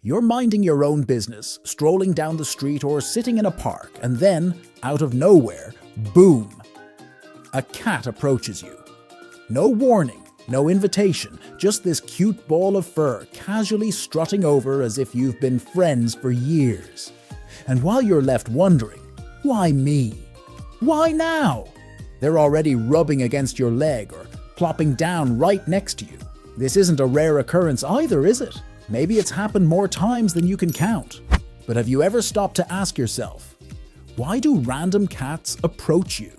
You're minding your own business, strolling down the street or sitting in a park, and then, out of nowhere, boom! A cat approaches you. No warning, no invitation, just this cute ball of fur casually strutting over as if you've been friends for years. And while you're left wondering, why me? Why now? They're already rubbing against your leg or plopping down right next to you. This isn't a rare occurrence either, is it? Maybe it's happened more times than you can count. But have you ever stopped to ask yourself, why do random cats approach you?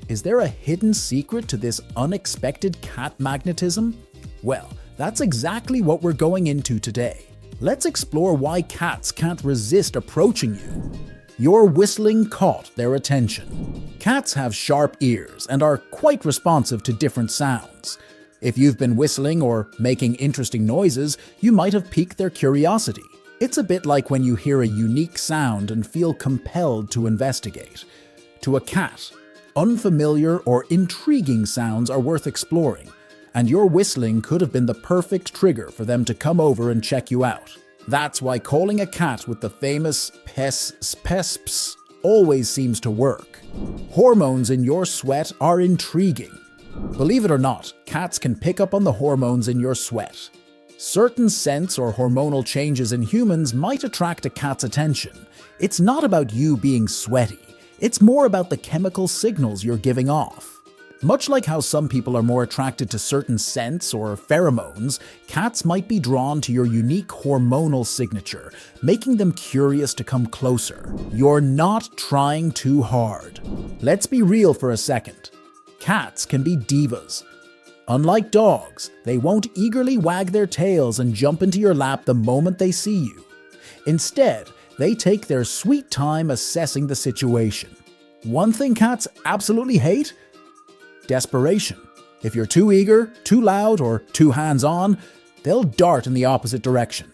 Is there a hidden secret to this unexpected cat magnetism? Well, that's exactly what we're going into today. Let's explore why cats can't resist approaching you. Your whistling caught their attention. Cats have sharp ears and are quite responsive to different sounds. If you've been whistling or making interesting noises, you might have piqued their curiosity. It's a bit like when you hear a unique sound and feel compelled to investigate. To a cat, unfamiliar or intriguing sounds are worth exploring, and your whistling could have been the perfect trigger for them to come over and check you out. That's why calling a cat with the famous pes always seems to work. Hormones in your sweat are intriguing. Believe it or not, cats can pick up on the hormones in your sweat. Certain scents or hormonal changes in humans might attract a cat's attention. It's not about you being sweaty. It's more about the chemical signals you're giving off. Much like how some people are more attracted to certain scents or pheromones, cats might be drawn to your unique hormonal signature, making them curious to come closer. You're not trying too hard. Let's be real for a second. Cats can be divas. Unlike dogs, they won't eagerly wag their tails and jump into your lap the moment they see you. Instead, they take their sweet time assessing the situation. One thing cats absolutely hate? Desperation. If you're too eager, too loud, or too hands-on, they'll dart in the opposite direction.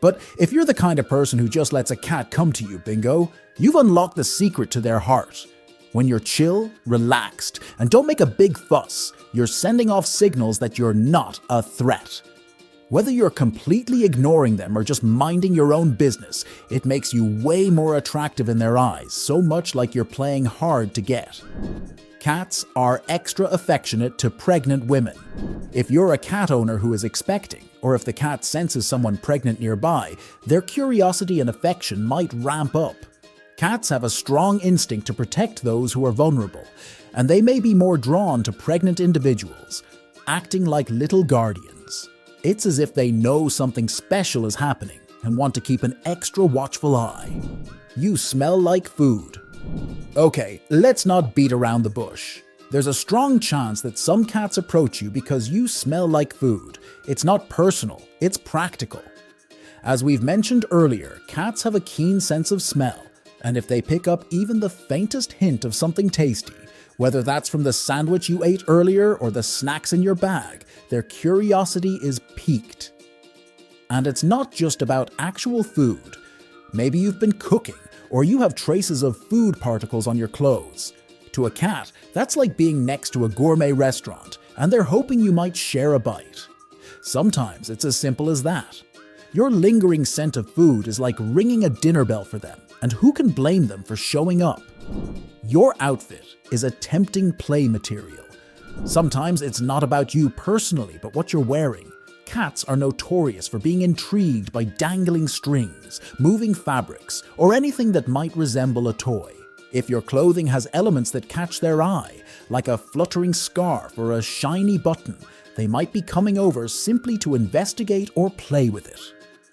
But if you're the kind of person who just lets a cat come to you, bingo, you've unlocked the secret to their heart. When you're chill, relaxed, and don't make a big fuss, you're sending off signals that you're not a threat. Whether you're completely ignoring them or just minding your own business, it makes you way more attractive in their eyes, so much like you're playing hard to get. Cats are extra affectionate to pregnant women. If you're a cat owner who is expecting, or if the cat senses someone pregnant nearby, their curiosity and affection might ramp up. Cats have a strong instinct to protect those who are vulnerable, and they may be more drawn to pregnant individuals, acting like little guardians. It's as if they know something special is happening and want to keep an extra watchful eye. You smell like food. Okay, let's not beat around the bush. There's a strong chance that some cats approach you because you smell like food. It's not personal, it's practical. As we've mentioned earlier, cats have a keen sense of smell, and if they pick up even the faintest hint of something tasty, whether that's from the sandwich you ate earlier or the snacks in your bag, their curiosity is piqued. And it's not just about actual food. Maybe you've been cooking, or you have traces of food particles on your clothes. To a cat, that's like being next to a gourmet restaurant, and they're hoping you might share a bite. Sometimes it's as simple as that. Your lingering scent of food is like ringing a dinner bell for them, and who can blame them for showing up? Your outfit is a tempting play material. Sometimes it's not about you personally, but what you're wearing. Cats are notorious for being intrigued by dangling strings, moving fabrics, or anything that might resemble a toy. If your clothing has elements that catch their eye, like a fluttering scarf or a shiny button, they might be coming over simply to investigate or play with it.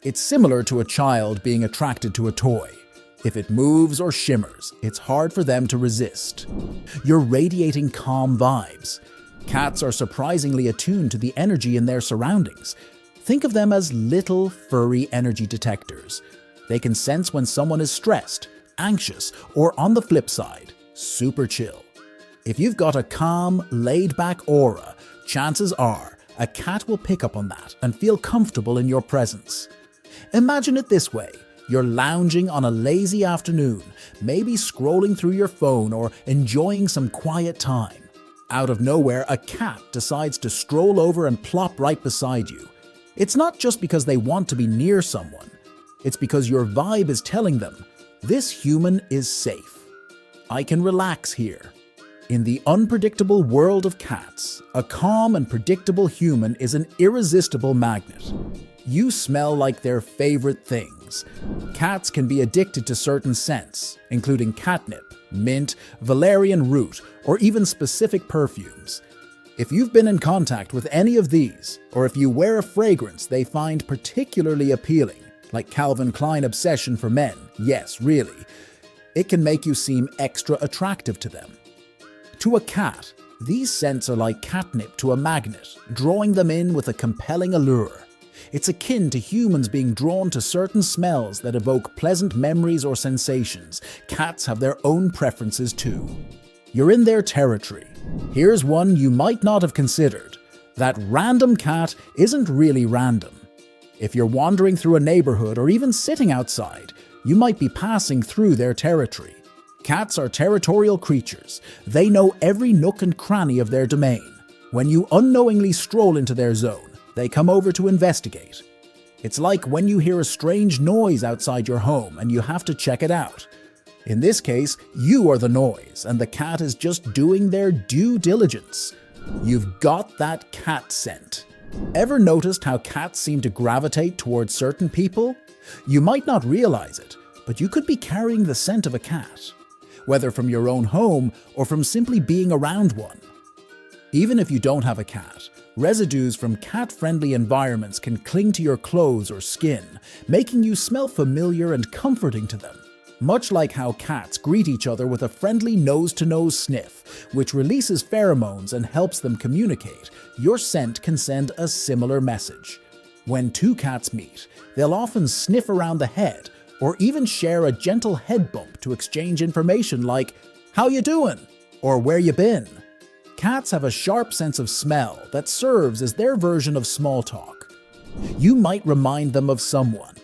It's similar to a child being attracted to a toy. If it moves or shimmers, it's hard for them to resist. You're radiating calm vibes. Cats are surprisingly attuned to the energy in their surroundings. Think of them as little furry energy detectors. They can sense when someone is stressed, anxious, or on the flip side, super chill. If you've got a calm, laid-back aura, chances are a cat will pick up on that and feel comfortable in your presence. Imagine it this way. You're lounging on a lazy afternoon, maybe scrolling through your phone or enjoying some quiet time. Out of nowhere, a cat decides to stroll over and plop right beside you. It's not just because they want to be near someone. It's because your vibe is telling them, this human is safe. I can relax here. In the unpredictable world of cats, a calm and predictable human is an irresistible magnet. You smell like their favorite things. Cats can be addicted to certain scents, including catnip, mint, valerian root, or even specific perfumes. If you've been in contact with any of these, or if you wear a fragrance they find particularly appealing, like Calvin Klein Obsession for Men, yes, really, it can make you seem extra attractive to them. To a cat, these scents are like catnip to a magnet, drawing them in with a compelling allure. It's akin to humans being drawn to certain smells that evoke pleasant memories or sensations. Cats have their own preferences too. You're in their territory. Here's one you might not have considered. That random cat isn't really random. If you're wandering through a neighborhood or even sitting outside, you might be passing through their territory. Cats are territorial creatures. They know every nook and cranny of their domain. When you unknowingly stroll into their zone, they come over to investigate. It's like when you hear a strange noise outside your home and you have to check it out. In this case, you are the noise and the cat is just doing their due diligence. You've got that cat scent. Ever noticed how cats seem to gravitate towards certain people? You might not realize it, but you could be carrying the scent of a cat, whether from your own home or from simply being around one. Even if you don't have a cat, residues from cat-friendly environments can cling to your clothes or skin, making you smell familiar and comforting to them. Much like how cats greet each other with a friendly nose-to-nose sniff, which releases pheromones and helps them communicate, your scent can send a similar message. When two cats meet, they'll often sniff around the head or even share a gentle head bump to exchange information like, "How you doing?" or "Where you been?" Cats have a sharp sense of smell that serves as their version of small talk. You might remind them of someone.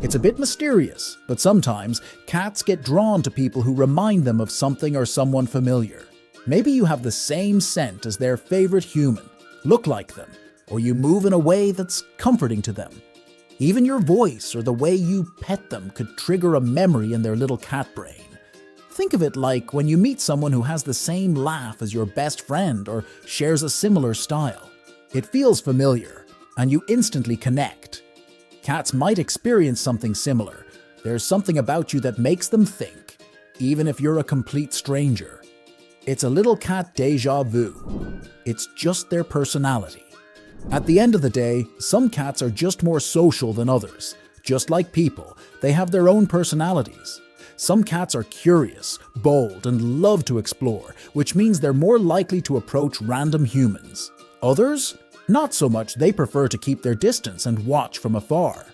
It's a bit mysterious, but sometimes cats get drawn to people who remind them of something or someone familiar. Maybe you have the same scent as their favorite human, look like them, or you move in a way that's comforting to them. Even your voice or the way you pet them could trigger a memory in their little cat brain. Think of it like when you meet someone who has the same laugh as your best friend or shares a similar style. It feels familiar, and you instantly connect. Cats might experience something similar. There's something about you that makes them think, even if you're a complete stranger. It's a little cat déjà vu. It's just their personality. At the end of the day, some cats are just more social than others. Just like people, they have their own personalities. Some cats are curious, bold, and love to explore, which means they're more likely to approach random humans. Others? Not so much. They prefer to keep their distance and watch from afar.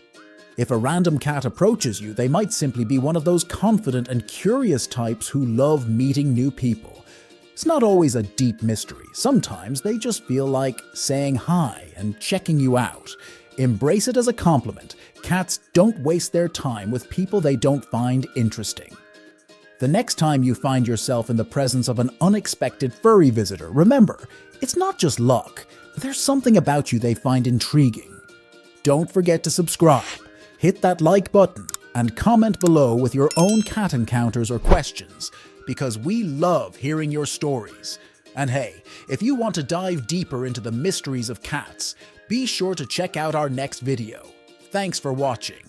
If a random cat approaches you, they might simply be one of those confident and curious types who love meeting new people. It's not always a deep mystery. Sometimes they just feel like saying hi and checking you out. Embrace it as a compliment. Cats don't waste their time with people they don't find interesting. The next time you find yourself in the presence of an unexpected furry visitor, remember, it's not just luck. There's something about you they find intriguing. Don't forget to subscribe, hit that like button, and comment below with your own cat encounters or questions, because we love hearing your stories. And hey, if you want to dive deeper into the mysteries of cats, be sure to check out our next video. Thanks for watching.